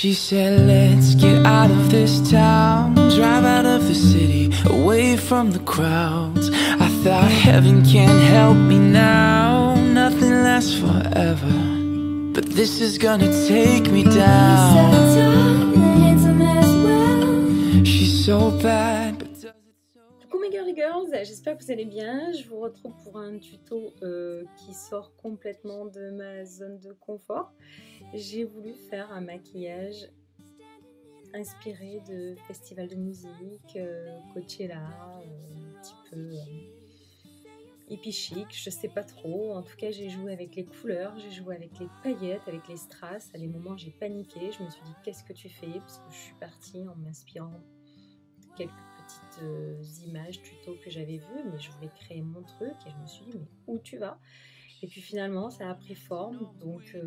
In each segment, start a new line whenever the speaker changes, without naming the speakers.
She said, let's get out of this town, drive out of the city, away from the crowds. I thought heaven can't help me now, nothing lasts forever, but this is gonna take me down. She's so bad, but does it so...
Coucou mes girly girls, j'espère que vous allez bien. Je vous retrouve pour un tuto qui sort complètement de ma zone de confort. J'ai voulu faire un maquillage inspiré de festivals de musique, Coachella, un petit peu hippie chic, je sais pas trop. En tout cas, j'ai joué avec les couleurs, j'ai joué avec les paillettes, avec les strass. À des moments, j'ai paniqué. Je me suis dit, qu'est-ce que tu fais? Parce que je suis partie en m'inspirant de quelques petites images, tutos que j'avais vues, mais je voulais créer mon truc et je me suis dit, mais où tu vas? Et puis finalement, ça a pris forme. Donc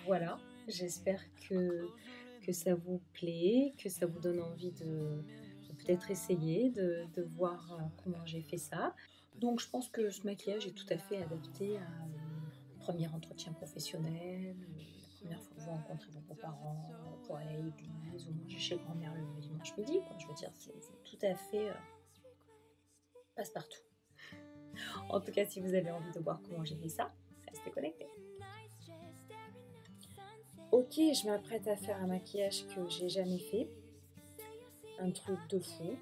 voilà, j'espère que ça vous plaît, que ça vous donne envie de peut-être essayer, de voir comment j'ai fait ça. Donc je pense que ce maquillage est tout à fait adapté à un premier entretien professionnel, la première fois que vous rencontrez vos parents, pour aller à l'église, ou manger chez grand-mère le dimanche midi, quoi. Je veux dire, c'est tout à fait passe-partout. En tout cas, si vous avez envie de voir comment j'ai fait ça, restez connectés. Ok, je m'apprête à faire un maquillage que j'ai jamais fait. Un truc de fou.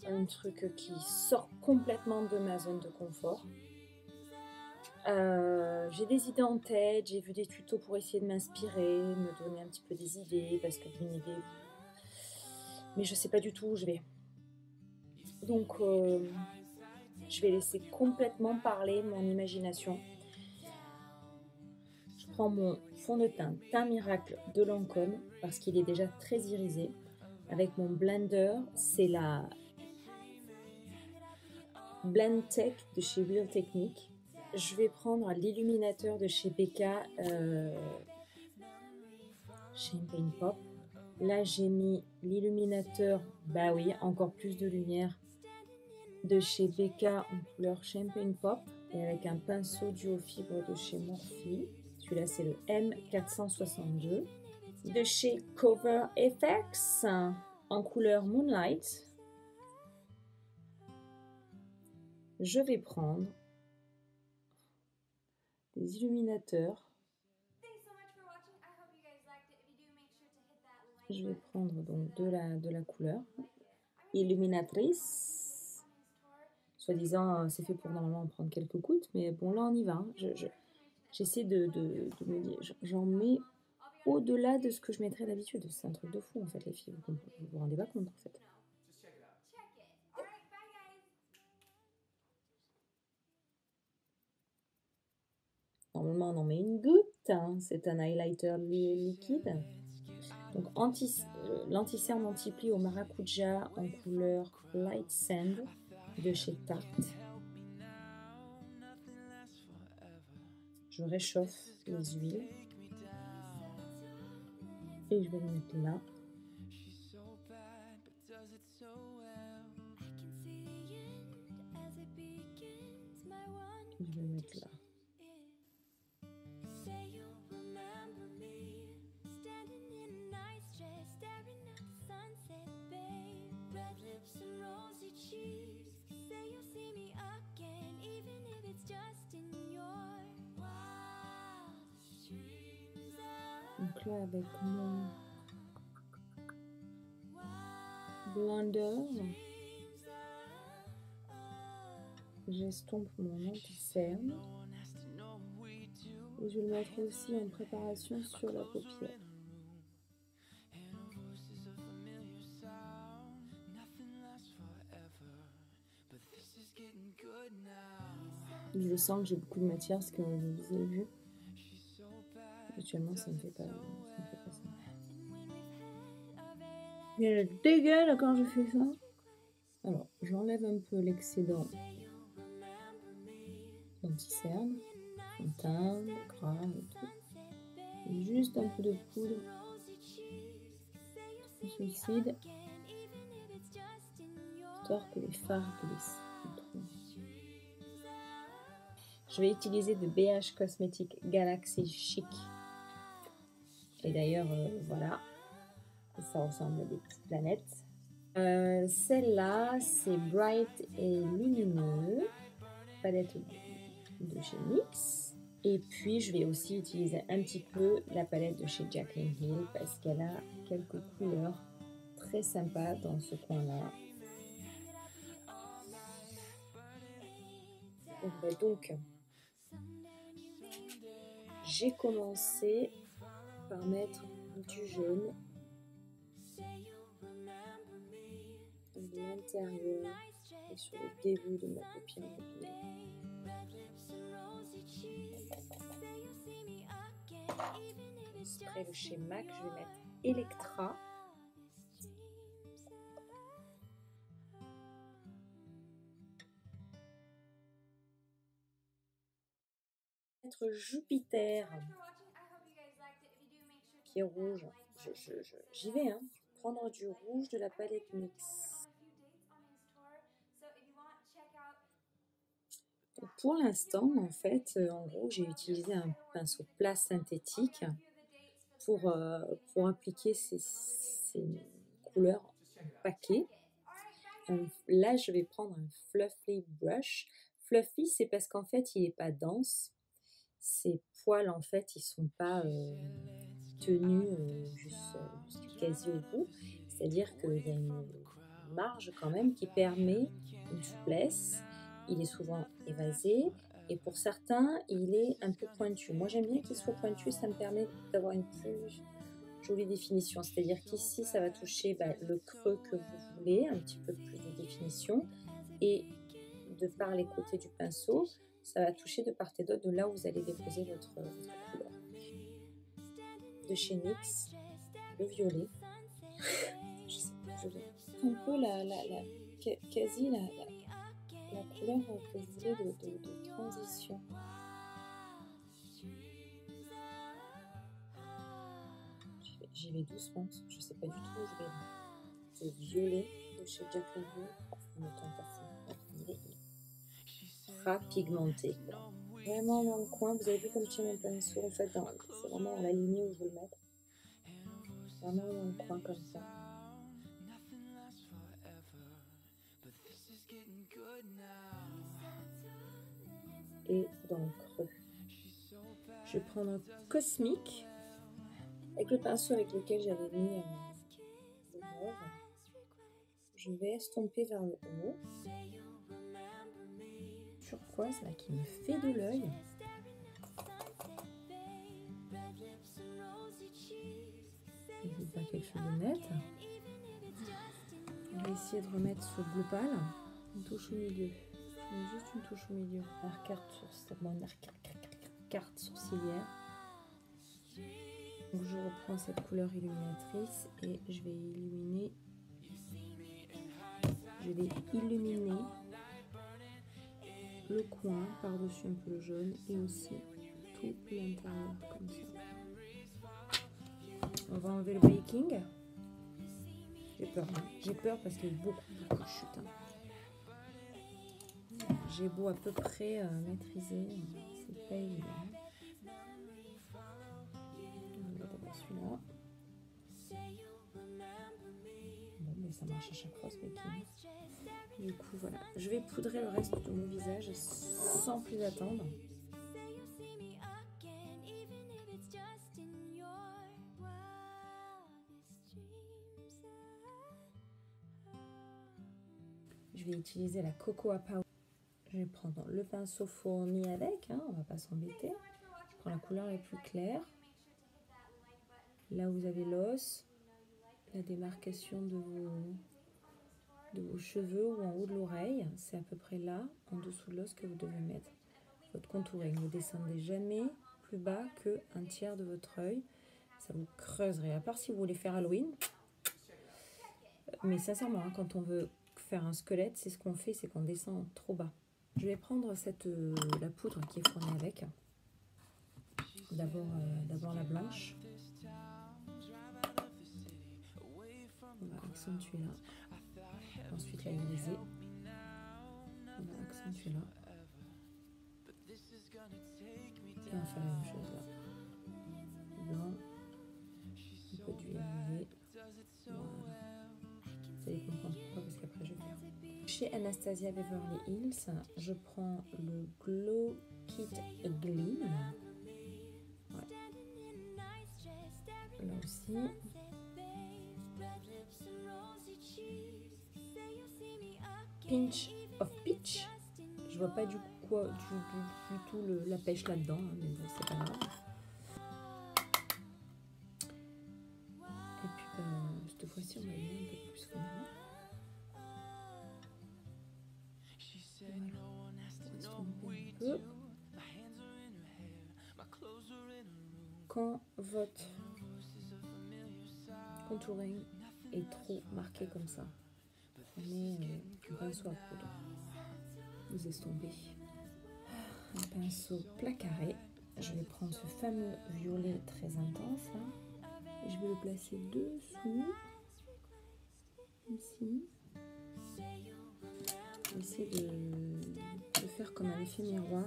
Un truc qui sort complètement de ma zone de confort. J'ai des idées en tête, j'ai vu des tutos pour essayer de m'inspirer, me donner un petit peu des idées, parce que une idée... Mais je sais pas du tout où je vais. Donc, je vais laisser complètement parler mon imagination. Je prends mon fond de teint Teint Miracle de Lancôme parce qu'il est déjà très irisé. Avec mon blender, c'est la Blend Tech de chez Real Technique. Je vais prendre l'illuminateur de chez Becca Champagne Pop. Là, j'ai mis l'illuminateur, bah oui, encore plus de lumière, de chez Becca en couleur Champagne Pop et avec un pinceau duo fibre de chez Morphe. Celui-là, c'est le M462 de chez Cover FX en couleur Moonlight. Je vais prendre des illuminateurs. Je vais prendre donc de la couleur illuminatrice. Soi-disant, c'est fait pour normalement prendre quelques gouttes, mais bon, là on y va. J'essaie de me dire, j'en mets au-delà de ce que je mettrais d'habitude. C'est un truc de fou en fait, les filles. Vous vous rendez pas compte en fait. Normalement, on en met une goutte. Hein. C'est un highlighter liquide. Donc, l'anti-cerne anti-pli au maracuja en couleur Light Sand de chez Tarte. Je réchauffe les huiles. Et je vais le mettre là. Je vais le mettre là. Donc là, avec mon blender, j'estompe mon anti-cerne et je vais le mettre aussi en préparation sur la paupière. Je sens que j'ai beaucoup de matière parce que vous avez vu. Actuellement, ça me fait pas ça. Il y a le dégât là quand je fais ça. Alors, j'enlève un peu l'excédent anti-cerne, teint, gras et tout. Et juste un peu de poudre translucide, histoire que les fards glissent. Je vais utiliser de BH Cosmetics Galaxy Chic Et d'ailleurs, voilà, ça ressemble à des petites planètes. Celle-là, c'est Bright et Lumineux, palette de chez NYX. Et puis, je vais aussi utiliser un petit peu la palette de chez Jaclyn Hill parce qu'elle a quelques couleurs très sympas dans ce coin-là. Donc, j'ai commencé par mettre du jaune de l'intérieur et sur le début de ma paupière mobile. Spray de chez MAC, je vais mettre Electra. Mettre Jupiter qui est rouge. J'y vais, hein. Prendre du rouge de la palette NYX. Donc pour l'instant, en fait, en gros, j'ai utilisé un pinceau plat synthétique pour appliquer ces couleurs en paquet. Là, je vais prendre un fluffy brush. Fluffy, c'est parce qu'en fait, il n'est pas dense. Ces poils, en fait, ils sont pas tenus jusqu'à quasi au bout. C'est-à-dire qu'il y a une marge quand même qui permet une souplesse. Il est souvent évasé. Et pour certains, il est un peu pointu. Moi, j'aime bien qu'il soit pointu. Ça me permet d'avoir une plus jolie définition. C'est-à-dire qu'ici, ça va toucher le creux que vous voulez, un petit peu plus de définition. Et de par les côtés du pinceau, ça va toucher de part et d'autre de là où vous allez déposer votre couleur. De chez NYX, le violet. Je sais pas, je vais un peu quasi la couleur que je voulais de transition. J'y vais doucement, je sais pas du tout où je vais. Le violet de chez Jaclyn Hill, en étant parfait, il est pigmenté. Vraiment dans le coin, vous avez vu comme je tiens mon pinceau, en fait, c'est vraiment à la ligne où je veux le mettre. Vraiment dans le coin comme ça. Et dans le creux. Je vais prendre un Cosmic avec le pinceau avec lequel j'avais mis le mauve. Je vais estomper vers le haut. Turquoise là qui me fait de l'œil. Je vais faire quelque chose de net. On va essayer de remettre ce bleu pâle. Une touche au milieu. Je mets juste une touche au milieu. Carte sourcilière. Donc je reprends cette couleur illuminatrice et je vais illuminer. Le coin par-dessus un peu le jaune et aussi tout l'intérieur comme ça. On va enlever le baking. J'ai peur parce qu'il y a beaucoup de chutes. J'ai beau à peu près maîtriser, c'est pas évident. On va d'abord celui-là. Bon, mais ça marche à chaque fois ce baking. Du coup, voilà. Je vais poudrer le reste de mon visage sans plus attendre. Je vais utiliser la Cocoa Powder. Je vais prendre le pinceau fourni avec, hein, on va pas s'embêter. Je prends la couleur la plus claire. Là où vous avez l'os, la démarcation de vos cheveux ou en haut de l'oreille, c'est à peu près là, en dessous de l'os que vous devez mettre votre contouring. Vous descendez jamais plus bas qu'un tiers de votre œil. Ça vous creuserait, à part si vous voulez faire Halloween. Mais sincèrement, hein, quand on veut faire un squelette, c'est ce qu'on fait, c'est qu'on descend trop bas. Je vais prendre la poudre qui est fournie avec. D'abord la blanche. On va accentuer là. Ensuite la irisée. On va accentuer là. Et on va faire la même chose là. Blanc Voilà. Vous allez comprendre pourquoi, parce qu'après je vais faire. Chez Anastasia Beverly Hills, je prends le Glow Kit Gleam. Ouais. Là aussi. Pinch of Peach. Je vois pas du tout la pêche là-dedans, hein, mais bon, c'est pas grave. Et puis cette fois-ci, on va aller un peu plus quand même. Voilà. Quand votre contouring est trop marqué comme ça, prenez un pinceau à poudre. Vous estompez. Un pinceau plat carré. Je vais prendre ce fameux violet très intense là, et je vais le placer dessous, ici. Je vais essayer de faire comme un effet miroir.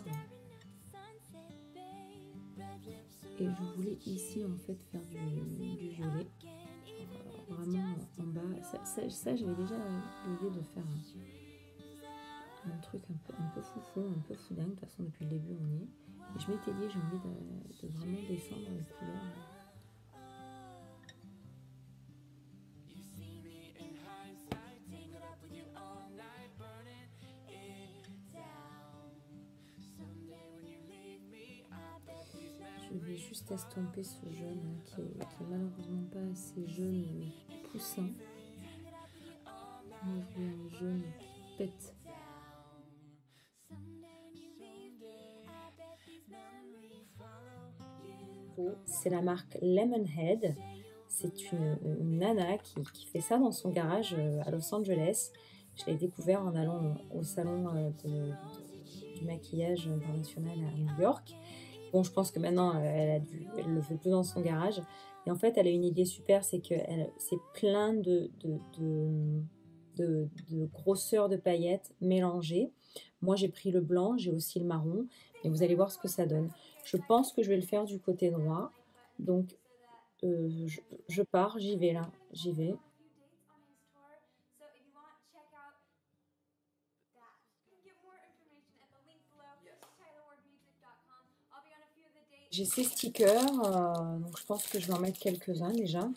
Et je voulais ici en fait faire du violet, vraiment en bas. Ça j'avais déjà l'idée de faire un truc un peu foufou, un peu foudingue. De toute façon depuis le début on y est. Et je m'étais dit j'ai envie de vraiment descendre les couleurs. Je vais juste estomper ce jaune hein, qui est malheureusement pas assez jaune poussant. Moi je veux un jaune pète. C'est la marque Lemonhead. C'est une nana qui fait ça dans son garage à Los Angeles. Je l'ai découvert en allant au salon du maquillage international à New York. Bon, je pense que maintenant, elle le fait plus dans son garage. Et en fait, elle a une idée super, c'est que c'est plein de grosseur de paillettes mélangées. Moi, j'ai pris le blanc, j'ai aussi le marron. Et vous allez voir ce que ça donne. Je pense que je vais le faire du côté droit. Donc, je pars, j'y vais là, j'y vais. J'ai ces stickers, donc je pense que je vais en mettre quelques-uns déjà.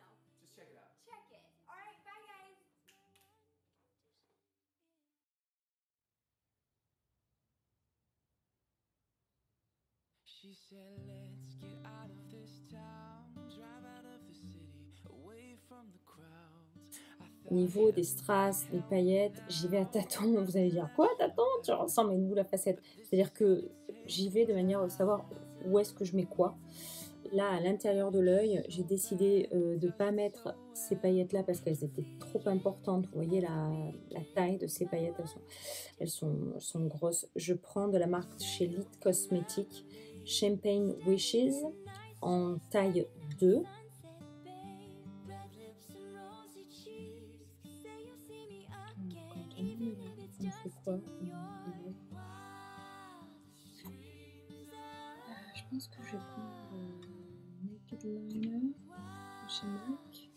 Au niveau des strass, des paillettes, j'y vais à tâtons. Vous allez dire, quoi, tâtons? Tu ressembles à une boule à facettes. C'est-à-dire que j'y vais de manière à savoir où est-ce que je mets quoi. Là, à l'intérieur de l'œil, j'ai décidé de ne pas mettre ces paillettes-là parce qu'elles étaient trop importantes. Vous voyez la taille de ces paillettes, elles sont grosses. Je prends de la marque chez Elite Cosmetics, Champagne Wishes, en taille 2. On fait quoi? Je pense que je vais prendre Naked Liner chez MAC.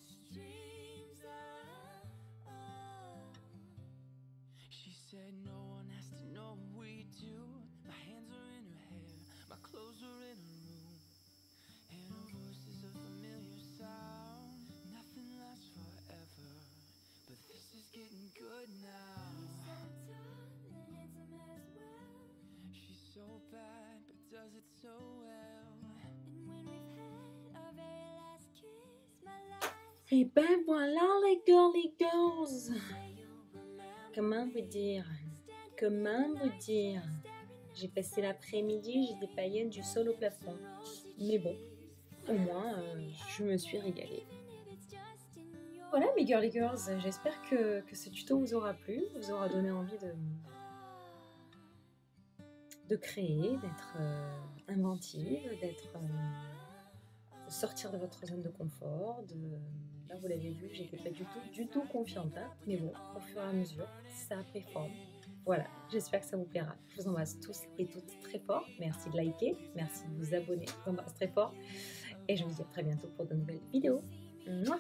Et ben voilà les girly girls. Comment vous dire? J'ai passé l'après-midi, j'ai des paillettes du sol au plafond. Mais bon, au moins, je me suis régalée. Voilà mes girly girls, j'espère que ce tuto vous aura plu, vous aura donné envie de créer, d'être inventive, de sortir de votre zone de confort. Là, vous l'avez vu, j'étais pas du tout confiante, hein, mais bon, au fur et à mesure, ça a pris forme. Voilà, j'espère que ça vous plaira. Je vous embrasse tous et toutes très fort. Merci de liker, merci de vous abonner. Je vous embrasse très fort et je vous dis à très bientôt pour de nouvelles vidéos. Mouah.